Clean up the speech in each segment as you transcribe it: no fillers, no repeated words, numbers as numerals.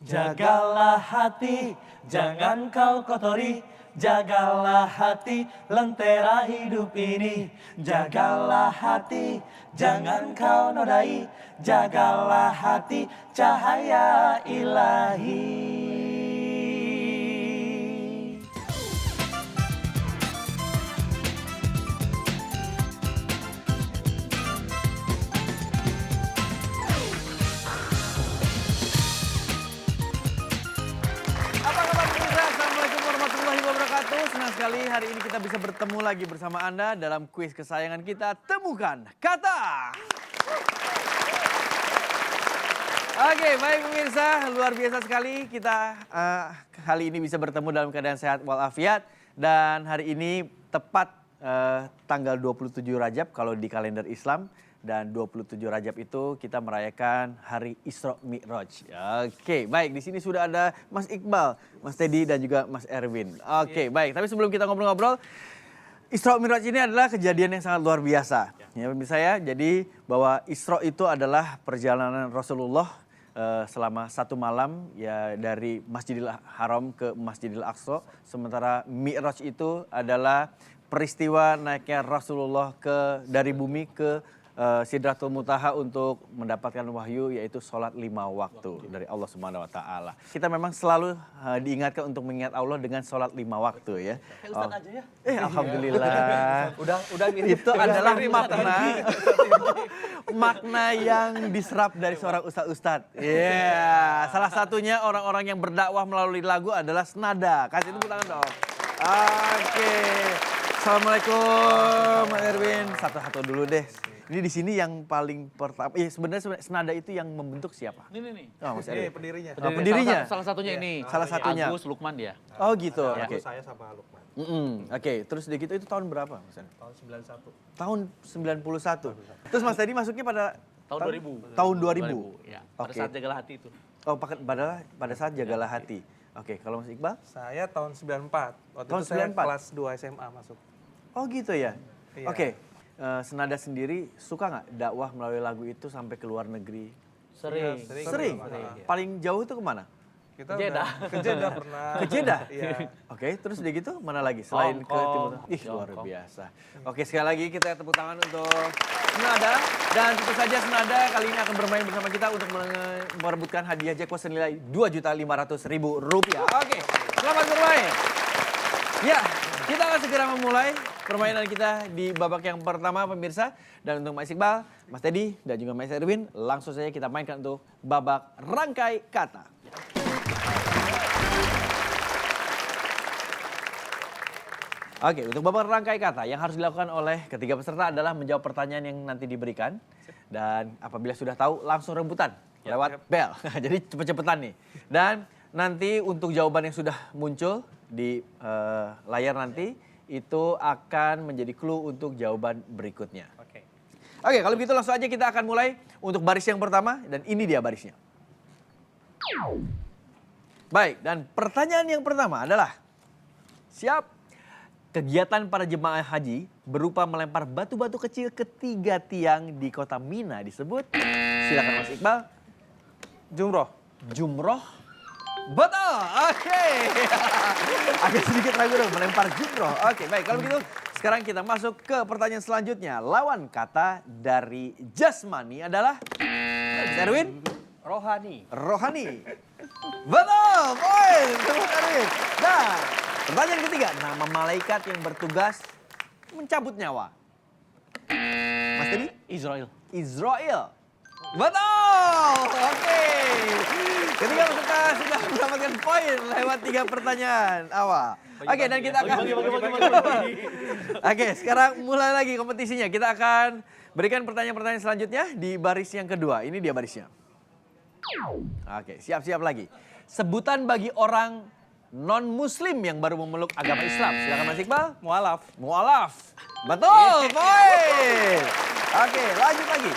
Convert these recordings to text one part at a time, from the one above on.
Jagalah hati, jangan kau kotori. Jagalah hati, lentera hidup ini. Jagalah hati, jangan kau nodai. Jagalah hati, cahaya ilahi. Senang sekali hari ini kita bisa bertemu lagi bersama Anda dalam kuis kesayangan kita, Temukan Kata. Oke, baik pemirsa, luar biasa sekali kita kali ini bisa bertemu dalam keadaan sehat walafiat. Dan hari ini tepat tanggal 27 Rajab kalau di kalender Islam. Dan 27 Rajab itu kita merayakan hari Isra Mi'raj. Oke, baik. Di sini sudah ada Mas Iqbal, Mas Teddy dan juga Mas Erwin. Oke, baik. Tapi sebelum kita ngobrol-ngobrol, Isra Mi'raj ini adalah kejadian yang sangat luar biasa. Ya, pemirsa ya. Jadi bahwa Isra itu adalah perjalanan Rasulullah selama satu malam ya dari Masjidil Haram ke Masjidil Aqsa. Sementara Mi'raj itu adalah peristiwa naiknya Rasulullah dari bumi ke Sidratul Muntaha untuk mendapatkan wahyu yaitu sholat 5 waktu dari Allah Subhanahu Wa Taala. Kita memang selalu diingatkan untuk mengingat Allah dengan sholat 5 waktu ya. Ustaz aja ya. Alhamdulillah. Udah Itu adalah makna yang diserap dari seorang ustadz. Iya. Salah satunya orang-orang yang berdakwah melalui lagu adalah senada. Kasih tepuk tangan dong. Oke. Assalamualaikum Mas Erwin. Satu-satu dulu deh. Ini di sini yang paling pertama, sebenarnya senada itu yang membentuk siapa? Ini. Oh, Mas Erwin. Pendirinya. Pendirinya? Salah satunya ini. Salah satunya. Agus Lukman dia. Oh gitu. Ya. Oke. Saya sama Lukman. Oke, terus udah gitu itu tahun berapa Mas Erwin? Tahun 91. Tahun 91. Terus Mas tadi masuknya pada Tahun 2000. Tahun 2000. Ya. Pada Oke. saat jagalah hati itu. Oh, pada saat jagalah hati. Oke, kalau Mas Iqbal? Saya tahun 94. Waktu Tahun itu saya 94? kelas 2 SMA masuk. Oh gitu ya. Iya. Oke. Senada sendiri suka nggak dakwah melalui lagu itu sampai ke luar negeri? Sering. Sering. Paling jauh itu kemana? Kita Jeddah. udah ke Jeddah pernah. Ke Jeddah? Iya. Oke, terus udah gitu mana lagi selain ke Timur? Ih, luar biasa. Oke, sekali lagi kita tepuk tangan untuk Senada. Dan tentu saja Senada kali ini akan bermain bersama kita untuk merebutkan hadiah jackpot senilai Rp2.500.000. Oke, selamat bermain. Ya, kita akan segera memulai permainan kita di babak yang pertama pemirsa. Dan untuk Mas Iqbal, Mas Teddy, dan juga Mas Erwin, langsung saja kita mainkan untuk babak rangkai kata. Oke, untuk babak rangkai kata yang harus dilakukan oleh ketiga peserta adalah menjawab pertanyaan yang nanti diberikan. Dan apabila sudah tahu, langsung rebutan lewat bel. Jadi cepet-cepetan nih. Dan nanti untuk jawaban yang sudah muncul di layar nanti, itu akan menjadi clue untuk jawaban berikutnya. Oke, kalau begitu langsung aja kita akan mulai untuk baris yang pertama. Dan ini dia barisnya. Baik, dan pertanyaan yang pertama adalah, siap? Kegiatan para jemaah haji berupa melempar batu-batu kecil ke 3 tiang di kota Mina disebut, silakan Mas Iqbal. Jumroh. Jumroh. Betul, oke. Agak sedikit ragu dong, melempar jumroh. Oke, baik, kalau begitu sekarang kita masuk ke pertanyaan selanjutnya. Lawan kata dari jasmani adalah, Mas Erwin? Rohani. Rohani. Betul, poin untuk Erwin. Nah, pertanyaan ketiga, nama malaikat yang bertugas mencabut nyawa. Mas Teddy? Israel. Israel. Betul, oke. Ketiga peserta sudah mendapatkan poin lewat 3 pertanyaan awal. Oke, dan kita akan... Oke, sekarang mulai lagi kompetisinya. Kita akan berikan pertanyaan-pertanyaan selanjutnya di baris yang kedua. Ini dia barisnya. Oke, siap-siap lagi. Sebutan bagi orang non-muslim yang baru memeluk agama Islam. Silakan Mas Iqbal. Mualaf. Mualaf. Betul, poin. Oke, lanjut lagi.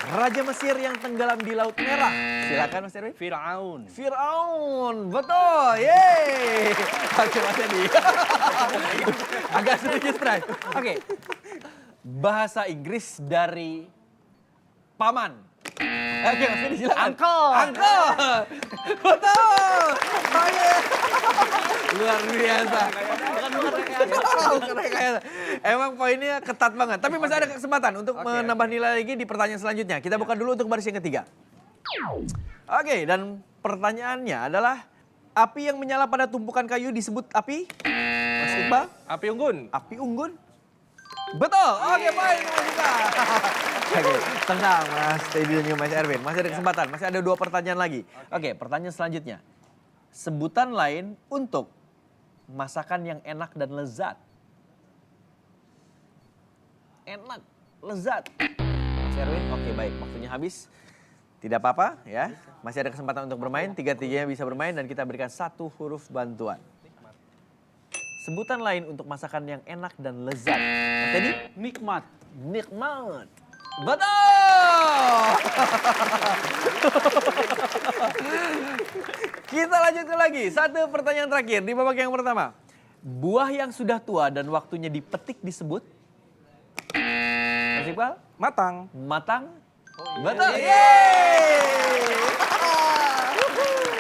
Raja Mesir yang tenggelam di Laut Merah. Silakan Mas Erwin. Firaun. Firaun, betul, yeay. Oke Mas Edi. Agak sedikit strike. Oke, bahasa Inggris dari paman. Oke, Mas Teddy silakan. Angkot. Angkot. Betul. Oh, iya. Luar biasa. Bukan rekayasa. Emang poinnya ketat banget. Tapi masih ada kesempatan untuk menambah nilai lagi di pertanyaan selanjutnya. Kita buka dulu untuk baris yang ketiga. Oke, dan pertanyaannya adalah api yang menyala pada tumpukan kayu disebut api? Mas Iqbal? Api unggun. Api unggun? Betul. Oke, baik Mas Iqbal. Oke, tenang Mas Teddy dan juga Mas Erwin. Masih ada kesempatan, masih ada 2 pertanyaan lagi. Oke, pertanyaan selanjutnya. Sebutan lain untuk masakan yang enak dan lezat. Enak, lezat. Mas Erwin, oke baik. Waktunya habis. Tidak apa-apa ya. Masih ada kesempatan untuk bermain. Tiga-tiganya bisa bermain dan kita berikan 1 huruf bantuan. Sebutan lain untuk masakan yang enak dan lezat. Mas Teddy? Nikmat. Nikmat. Betul. Kita lanjutkan lagi. 1 pertanyaan terakhir di babak yang pertama. Buah yang sudah tua dan waktunya dipetik disebut? Mas Iqbal? Matang. Matang? Betul. Yeay.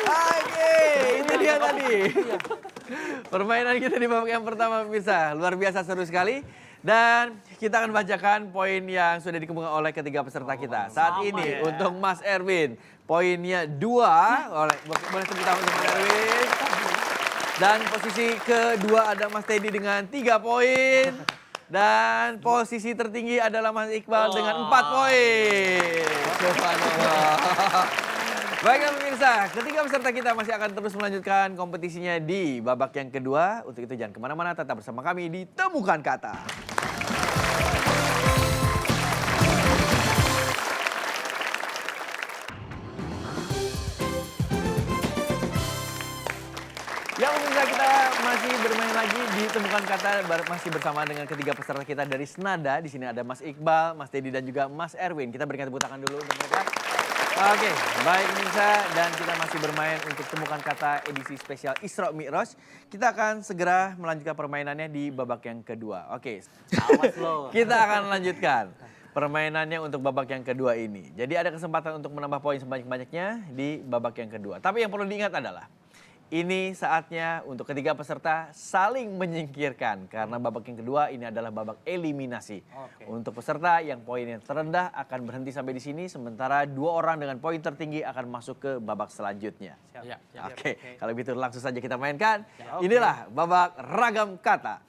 Oke, itu dia tadi. Permainan kita di babak yang pertama pemirsa. Luar biasa seru sekali. Dan kita akan bacakan poin yang sudah dikumpulkan oleh ketiga peserta kita. Saat ini untuk Mas Erwin, poinnya 2. Boleh tepuk tangan untuk Mas Erwin. Dan posisi kedua ada Mas Teddy dengan 3 poin. Dan posisi tertinggi adalah Mas Iqbal dengan 4 poin. Subhanallah. Baiklah pemirsa, ketiga peserta kita masih akan terus melanjutkan kompetisinya di babak yang kedua. Untuk itu jangan kemana-mana, tetap bersama kami di Temukan Kata. Ya pemirsa, kita masih bermain lagi di Temukan Kata, masih bersama dengan ketiga peserta kita dari Senada. Di sini ada Mas Iqbal, Mas Teddy dan juga Mas Erwin. Kita berikan tepuk tangan dulu untuk mereka. Oke, baik pemirsa, dan kita masih bermain untuk Temukan Kata edisi spesial Isra Mi'raj. Kita akan segera melanjutkan permainannya di babak yang kedua. Oke, Awas lo. kita akan lanjutkan permainannya untuk babak yang kedua ini. Jadi ada kesempatan untuk menambah poin sebanyak-banyaknya di babak yang kedua. Tapi yang perlu diingat adalah ini saatnya untuk ketiga peserta saling menyingkirkan. Karena babak yang kedua ini adalah babak eliminasi. Untuk peserta yang poinnya terendah akan berhenti sampai di sini. Sementara 2 orang dengan poin tertinggi akan masuk ke babak selanjutnya. Oke, kalau begitu langsung saja kita mainkan. Inilah babak ragam kata.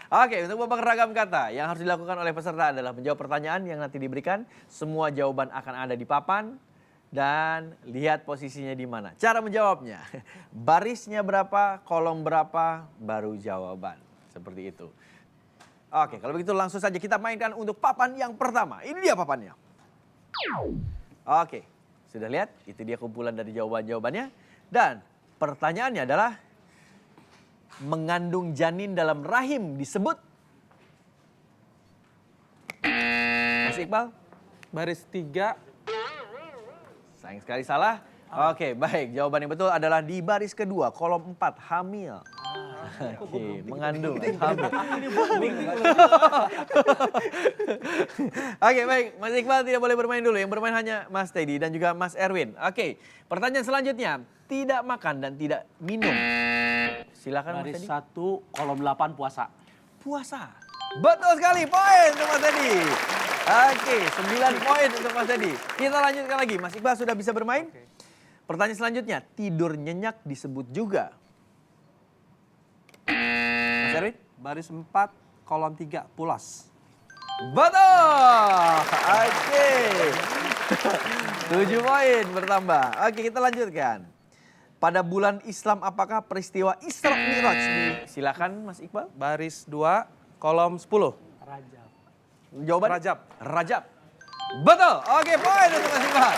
Oke, untuk babak ragam kata yang harus dilakukan oleh peserta adalah menjawab pertanyaan yang nanti diberikan. Semua jawaban akan ada di papan dan lihat posisinya di mana. Cara menjawabnya, barisnya berapa, kolom berapa, baru jawaban. Seperti itu. Oke, kalau begitu langsung saja kita mainkan untuk papan yang pertama. Ini dia papannya. Oke, sudah lihat? Itu dia kumpulan dari jawaban-jawabannya. Dan pertanyaannya adalah, mengandung janin dalam rahim disebut? Mas Iqbal? Baris 3. Sayang sekali salah. Oke, baik. Jawaban yang betul adalah di baris kedua, kolom 4, hamil. Oke, mengandung, hamil. Oke, baik. Mas Iqbal tidak boleh bermain dulu. Yang bermain hanya Mas Teddy dan juga Mas Erwin. Oke, pertanyaan selanjutnya. Tidak makan dan tidak minum. Silakan Baris Mas Teddy. 1, kolom 8 puasa. Puasa. Betul sekali, poin untuk Mas Teddy. Oke, 9 poin untuk Mas Teddy. Kita lanjutkan lagi. Mas Iqbal sudah bisa bermain? Pertanyaan selanjutnya, tidur nyenyak disebut juga? Mas Erwin? Baris 4, kolom 3, pulas. Betul. Oke. 7 poin bertambah. Oke, kita lanjutkan. Pada bulan Islam apakah peristiwa Isra Mi'raj? Silakan Mas Iqbal. Baris 2, kolom 10. Rajab. Jawaban? Rajab. Rajab. Betul. Oke, poin untuk Mas Iqbal.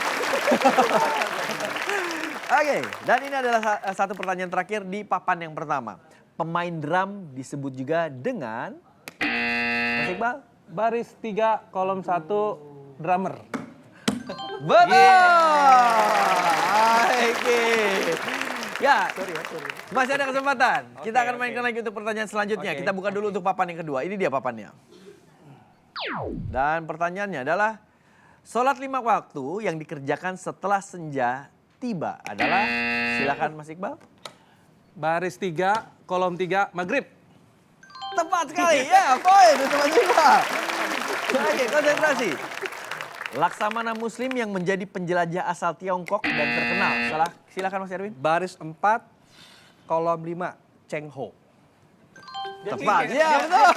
Oke, dan ini adalah satu pertanyaan terakhir di papan yang pertama. Pemain drum disebut juga dengan? Mas Iqbal? Baris 3, kolom 1, drummer. Betul. Oke. Ya, masih ada kesempatan. Kita akan mainkan lagi untuk pertanyaan selanjutnya. Kita buka dulu untuk papan yang kedua. Ini dia papannya. Dan pertanyaannya adalah, sholat 5 waktu yang dikerjakan setelah senja tiba adalah, silakan Mas Iqbal. Baris 3, kolom 3, maghrib. Tepat sekali, ya poin untuk Mas Iqbal. Oke, konsentrasi. Laksamana Muslim yang menjadi penjelajah asal Tiongkok dan terkenal. Silakan Mas Erwin. Baris 4, kolom 5, Cheng Ho. Tepat, ya betul.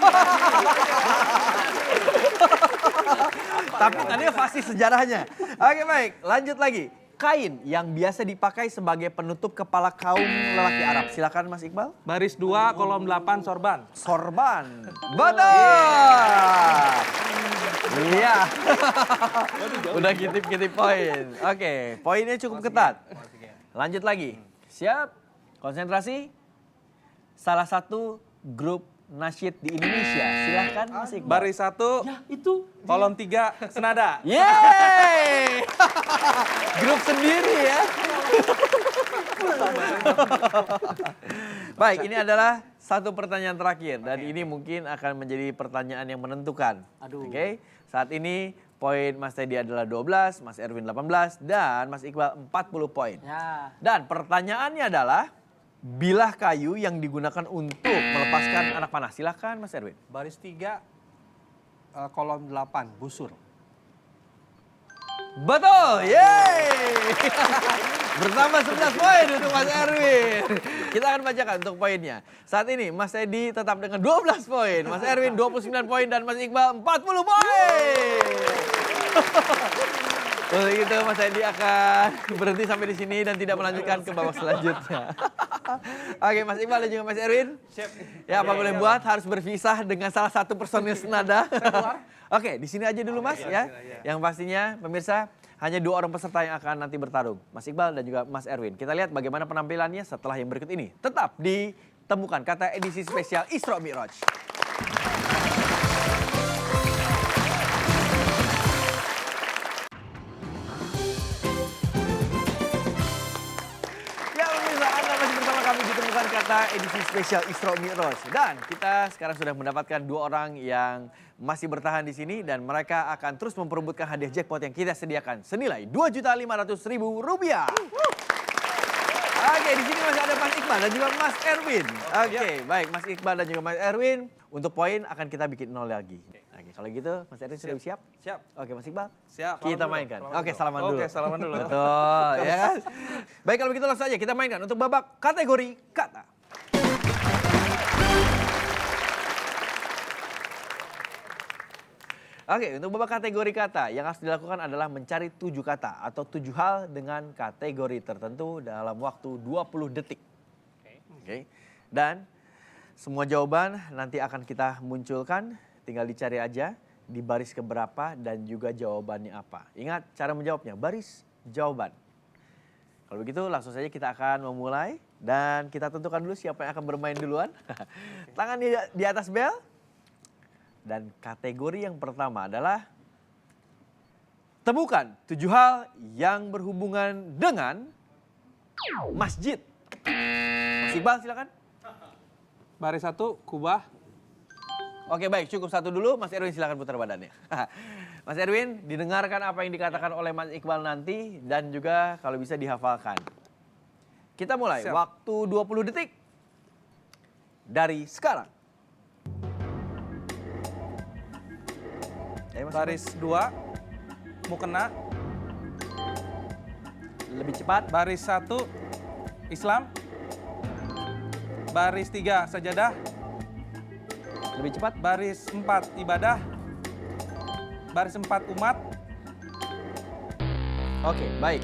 Tapi tadi pasti sejarahnya. Oke baik, lanjut lagi. Kain yang biasa dipakai sebagai penutup kepala kaum lelaki Arab. Silakan Mas Iqbal. Baris 2, kolom 8, sorban. Sorban. Betul. Iya. Udah kitip-kitip poin. Oke, poinnya cukup ketat. Lanjut lagi. Siap? Konsentrasi. Salah satu grup nasyid di Indonesia. Silahkan Mas Iqbal. Baris 1, kolom 3, senada. Yeay! Grup sendiri ya. Baik, ini adalah satu pertanyaan terakhir. Dan ini mungkin akan menjadi pertanyaan yang menentukan. Oke, saat ini poin Mas Teddy adalah 12, Mas Erwin 18, dan Mas Iqbal 40 poin. Ya. Dan pertanyaannya adalah, bilah kayu yang digunakan untuk melepaskan anak panah. Silahkan Mas Erwin. Baris 3, kolom 8, busur. Betul, yeay! Bertambah 11 poin untuk Mas Erwin. Kita akan bacakan untuk poinnya. Saat ini Mas Teddy tetap dengan 12 poin, Mas Erwin 29 poin, dan Mas Iqbal 40 poin. Untuk itu Mas Teddy akan berhenti sampai di sini dan tidak melanjutkan ke babak selanjutnya. Oke, Mas Iqbal dan juga Mas Erwin. Ya, apa boleh buat harus berpisah dengan salah satu personil senada. Oke, di sini aja dulu Mas ya. Yang pastinya pemirsa hanya 2 orang peserta yang akan nanti bertarung. Mas Iqbal dan juga Mas Erwin. Kita lihat bagaimana penampilannya setelah yang berikut ini. Tetap ditemukan kata edisi spesial Isra Mi'raj. Ya pemirsa, Anda masih bersama kami di Temukan Kata edisi spesial Isra Mi'raj. Dan kita sekarang sudah mendapatkan 2 orang yang masih bertahan di sini dan mereka akan terus memperebutkan hadiah jackpot yang kita sediakan senilai Rp2.500.000. Oke, di sini masih ada Mas Iqbal dan juga Mas Erwin. Oke, baik Mas Iqbal dan juga Mas Erwin. Untuk poin akan kita bikin 0 lagi. Oke, kalau gitu Mas Erwin sudah siap? Siap. Oke, Mas Iqbal. Siap. Kita mainkan. Oke, salaman dulu. Oke, salaman dulu. Betul, ya kan? Baik, kalau begitu langsung saja kita mainkan untuk babak kategori kata. Oke, untuk babak kategori kata yang harus dilakukan adalah mencari 7 kata atau 7 hal dengan kategori tertentu dalam waktu 20 detik. Oke. Dan semua jawaban nanti akan kita munculkan, tinggal dicari aja di baris keberapa dan juga jawabannya apa. Ingat cara menjawabnya, baris jawaban. Kalau begitu langsung saja kita akan memulai dan kita tentukan dulu siapa yang akan bermain duluan. Tangan di atas bel. Dan kategori yang pertama adalah temukan 7 hal yang berhubungan dengan masjid. Mas Iqbal silakan. Baris 1, kubah. Oke baik, cukup 1 dulu. Mas Erwin silakan putar badannya. Mas Erwin, didengarkan apa yang dikatakan oleh Mas Iqbal nanti dan juga kalau bisa dihafalkan. Kita mulai, Siap. waktu 20 detik dari sekarang. Ayo, Mas Baris 2, mukena. lebih cepat. Baris 1, Islam. Baris 3, sajadah. Lebih cepat. Baris 4, ibadah. Baris 4, umat. Oke, baik.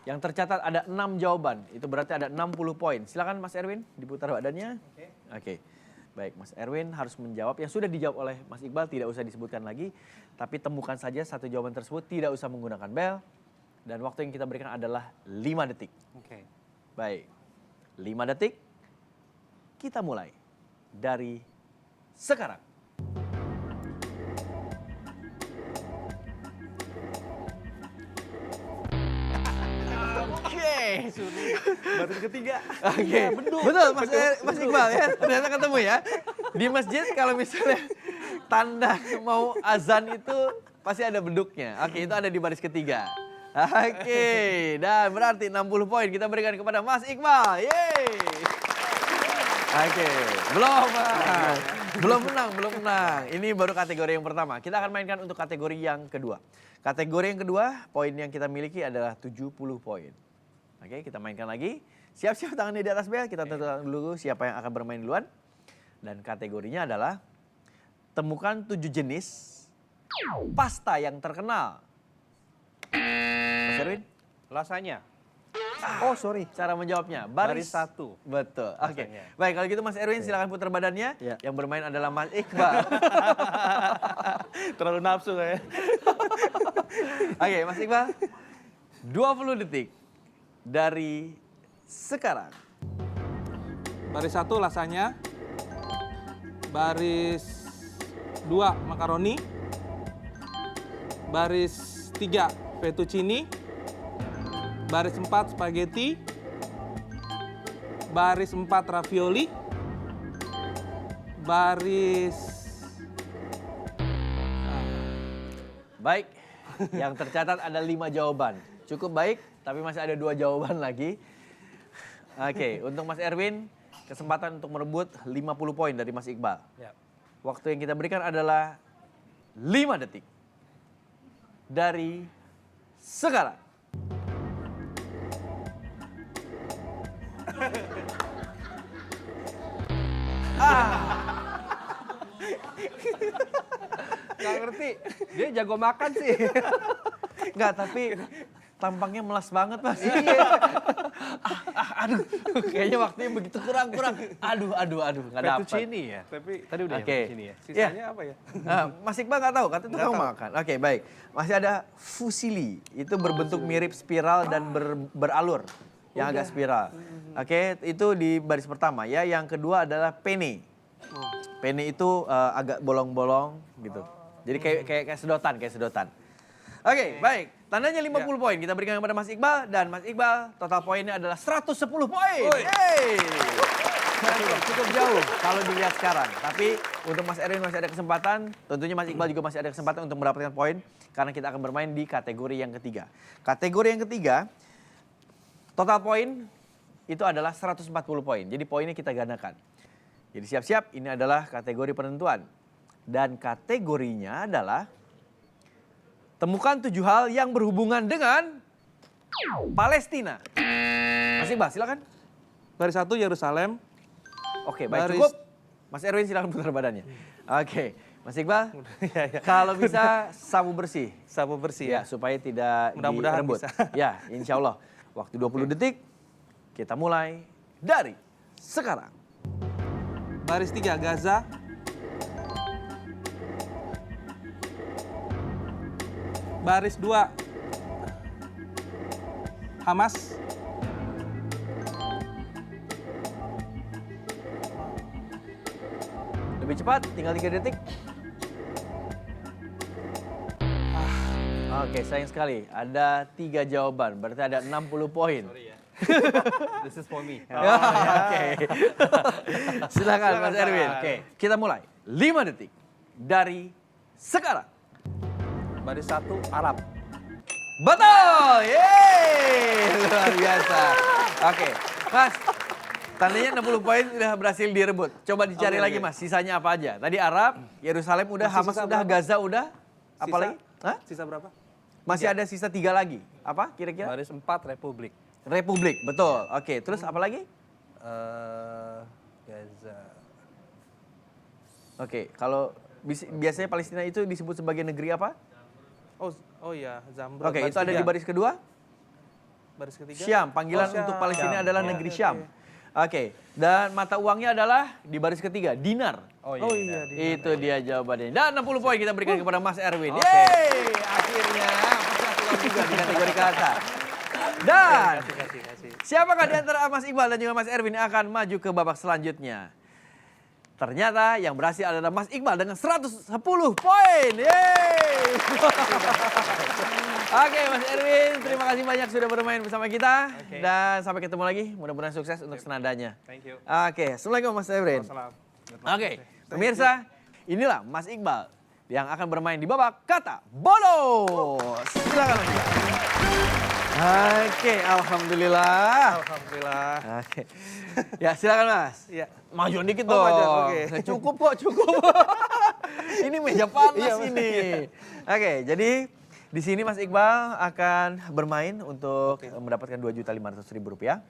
Yang tercatat ada 6 jawaban. Itu berarti ada 60 poin. Silakan Mas Erwin diputar badannya. Oke. Baik, Mas Erwin harus menjawab yang sudah dijawab oleh Mas Iqbal, tidak usah disebutkan lagi. Tapi temukan saja satu jawaban tersebut, tidak usah menggunakan bel. Dan waktu yang kita berikan adalah 5 detik. Oke. Baik, 5 detik. Kita mulai dari sekarang. Oke. Baris ketiga. Oke, betul Mas Iqbal ya. Ternyata ketemu ya. Di masjid kalau misalnya tanda mau azan itu pasti ada beduknya. Oke, itu ada di baris ketiga. Oke, dan berarti 60 poin kita berikan kepada Mas Iqbal. Yeay. Oke, belum menang. Ini baru kategori yang pertama. Kita akan mainkan untuk kategori yang kedua. Kategori yang kedua, poin yang kita miliki adalah 70 poin. Oke, kita mainkan lagi. Siap-siap tangannya di atas bel, kita tentukan dulu siapa yang akan bermain duluan. Dan kategorinya adalah temukan 7 jenis pasta yang terkenal. Mas Erwin? Lasanya. Oh sorry, cara menjawabnya. Baris 1. Betul. Oke. Lasanya. Baik, kalau gitu Mas Erwin silakan putar badannya. Ya. Yang bermain adalah Mas Iqbal. Terlalu nafsu kayak. Oke, Mas Iqbal. 20 detik dari sekarang. Baris 1 lasanya. Baris 2 makaroni. Baris 3 fettuccine. Baris 4 spaghetti. Baris 4 ravioli. Baris Baik, yang tercatat ada 5 jawaban. Cukup baik, tapi masih ada 2 jawaban lagi. Oke, untuk Mas Erwin, kesempatan untuk merebut 50 poin dari Mas Iqbal. Ya. Waktu yang kita berikan adalah 5 detik. Dari sekarang. Gak ngerti, dia jago makan sih. Enggak, tapi tampangnya melas banget, Mas. Aduh, kayaknya waktunya begitu kurang. Aduh, nggak dapat. Fettuccine ya? Tapi tadi udah Oke. fettuccine ya? Sisanya apa ya? Mas Iqbal nggak tahu, katanya tukang makan. Oke, baik. Masih ada fusilli, itu berbentuk mirip spiral dan beralur, yang agak spiral. Oke, itu di baris pertama ya. Yang kedua adalah penne. Penne itu agak bolong-bolong gitu. Jadi kayak sedotan. Oke, baik. Tandanya 50 poin kita berikan kepada Mas Iqbal. Dan Mas Iqbal total poinnya adalah 110 poin. Yeay. Cukup jauh kalau dilihat sekarang. Tapi untuk Mas Erwin masih ada kesempatan. Tentunya Mas Iqbal juga masih ada kesempatan untuk mendapatkan poin. Karena kita akan bermain di kategori yang ketiga. Kategori yang ketiga, total poin itu adalah 140 poin. Jadi poinnya kita gandakan. Jadi siap-siap, ini adalah kategori penentuan. Dan kategorinya adalah temukan 7 hal yang berhubungan dengan Palestina. Mas Iqbal, silakan. baris 1 Yerusalem. Oke, baik, Baris- cukup. Mas Erwin silakan putar badannya. Oke, Mas Iqbal, kalau bisa sapu bersih. Sapu bersih Ya, ya. supaya tidak Mudah-mudahan dirembut. bisa. Ya, insya Allah. Waktu 20 detik, kita mulai dari sekarang. Baris 3 Gaza. Baris 2 Hamas. Lebih cepat, tinggal 3 detik. Oke, sayang sekali. Ada 3 jawaban, berarti ada 60 poin. This is for me. Oke. Silakan Mas Erwin. Oke, kita mulai. 5 detik dari sekarang. Baris 1 Arab. Betul! Yeay! Luar biasa. Oke, Mas. Tandanya 60 poin sudah berhasil direbut. Coba dicari lagi Mas, sisanya apa aja? Tadi Arab, Yerusalem udah, Masih Hamas sisa udah, berapa? Gaza udah. Apa Sisa? lagi? Hah? Sisa berapa? Masih ada sisa 3 lagi. Apa kira-kira? Baris 4 Republik. Republik, betul. Oke, terus apa lagi? Gaza. Oke, kalau biasanya Palestina itu disebut sebagai negeri apa? Oh iya, Zambrut. Oke, itu ada di baris kedua. baris ketiga. Syam, panggilan Oh, Syam. untuk Palestina Syam. adalah Iya, negeri iya, Syam. iya. Oke, dan mata uangnya adalah di baris ketiga, dinar. Oh Oh iya, Itu dia jawabannya. Dan 60 poin kita berikan kepada Mas Erwin. Oke. Yeay, akhirnya pecah telur juga di kategori kata. Dan kasih. siapakah di antara Mas Iqbal dan juga Mas Erwin yang akan maju ke babak selanjutnya? Ternyata yang berhasil adalah Mas Iqbal dengan 110 poin. Yeay. Oke, Mas Erwin, terima kasih banyak sudah bermain bersama kita. Oke. Dan sampai ketemu lagi, mudah-mudahan sukses untuk senadanya. Thank you. Oke, assalamualaikum Mas Erwin. Salam. Oke, pemirsa, inilah Mas Iqbal yang akan bermain di babak kata bolos. Silakan Mas Iqbal. Oke, alhamdulillah. Alhamdulillah. Oke. Ya, silakan Mas. Iya. Majuan dikit Oh, dong. majuan, oke. Cukup kok, cukup. Ini meja panas Iya, ini. Oke, jadi di sini Mas Iqbal akan bermain untuk mendapatkan Rp2.500.000.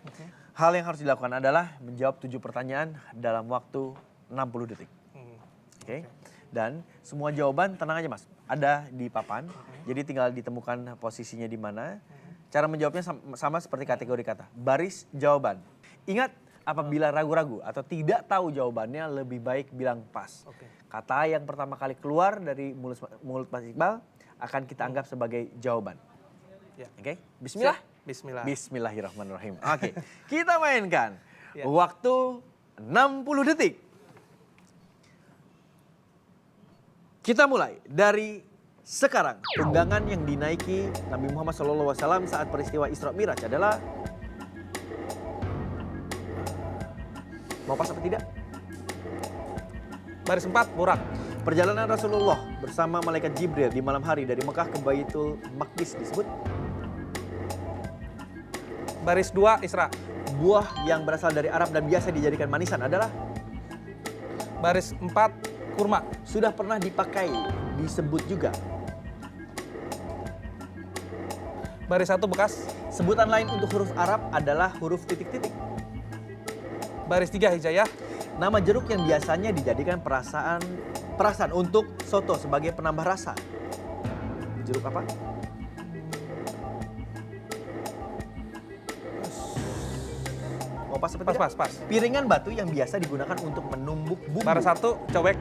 Hal yang harus dilakukan adalah menjawab 7 pertanyaan dalam waktu 60 detik. Oke. Dan semua jawaban tenang aja Mas, ada di papan. Jadi tinggal ditemukan posisinya di mana. Cara menjawabnya sama seperti kategori kata, baris jawaban. Ingat, apabila ragu-ragu atau tidak tahu jawabannya, lebih baik bilang pas. Kata yang pertama kali keluar dari mulut Mas Iqbal akan kita anggap sebagai jawaban. Ya. Oke, bismillah. Bismillah. Bismillahirrahmanirrahim. Oke, kita mainkan. Ya. Waktu 60 detik. Kita mulai dari sekarang. Tunggangan yang dinaiki Nabi Muhammad SAW saat peristiwa Isra Mi'raj adalah... Mau pas apa tidak? Baris 4, Burak. Perjalanan Rasulullah bersama malaikat Jibril di malam hari dari Mekah ke Baitul Maqdis disebut? Baris 2, Isra. Buah yang berasal dari Arab dan biasa dijadikan manisan adalah? Baris 4, kurma. Sudah pernah dipakai, disebut juga? Baris 1, bekas. Sebutan lain untuk huruf Arab adalah huruf titik-titik. Baris 3, hijayah. Nama jeruk yang biasanya dijadikan perasan untuk soto sebagai penambah rasa. Jeruk apa? Mau pas apa tidak? Pas. Piringan batu yang biasa digunakan untuk menumbuk bumbu. Baris 1, cobek.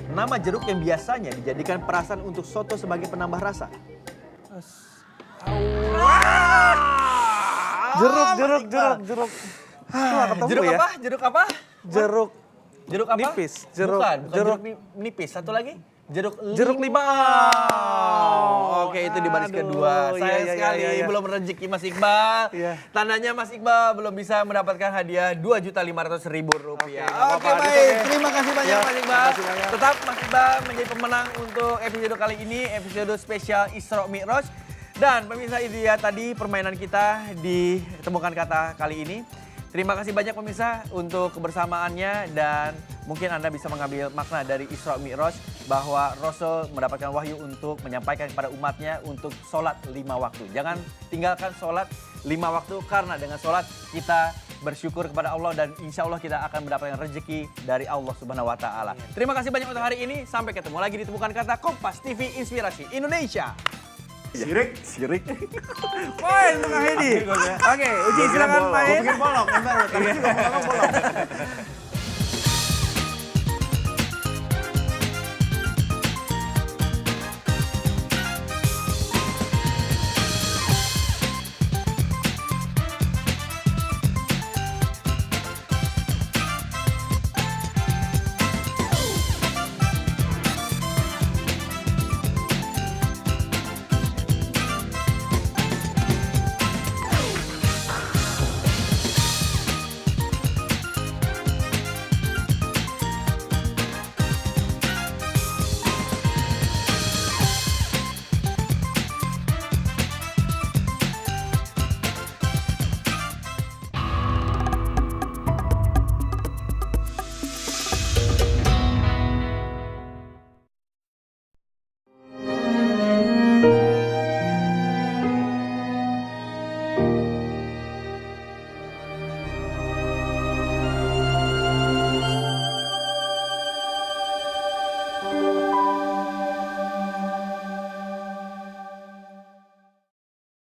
Nama jeruk yang biasanya dijadikan perasan untuk soto sebagai penambah rasa. Jeruk. Jeruk ya. apa? Jeruk apa? Jeruk. Jeruk apa? Nipis. Bukan Jeruk nipis. Satu lagi? Jeruk limau. Oke, itu di baris Aduh, kedua. Sayang iya, sekali iya. belum rezeki Mas Iqbal. Iya. Tandanya Mas Iqbal belum bisa mendapatkan hadiah Rp2.500.000. Oke, apa-apa, baik. oke. Terima kasih banyak Ya, Mas Iqbal. terima kasih banyak. Tetap Mas Iqbal menjadi pemenang untuk episode kali ini, episode spesial Isra Mi'raj. Dan pemirsa, itu ya tadi permainan kita di Temukan Kata kali ini. Terima kasih banyak pemirsa untuk kebersamaannya dan mungkin Anda bisa mengambil makna dari Isra Mi'raj bahwa Rasul mendapatkan wahyu untuk menyampaikan kepada umatnya untuk sholat 5 waktu. Jangan tinggalkan sholat 5 waktu karena dengan sholat kita bersyukur kepada Allah dan insya Allah kita akan mendapatkan rezeki dari Allah Subhanahu wa Ta'ala. Terima kasih banyak untuk hari ini. Sampai ketemu lagi di Temukan Kata Kompas TV Inspirasi Indonesia. Sirik. Main tengah ini. Oke, Uci silakan main. Gue bikin bolong. Bentar, bolong.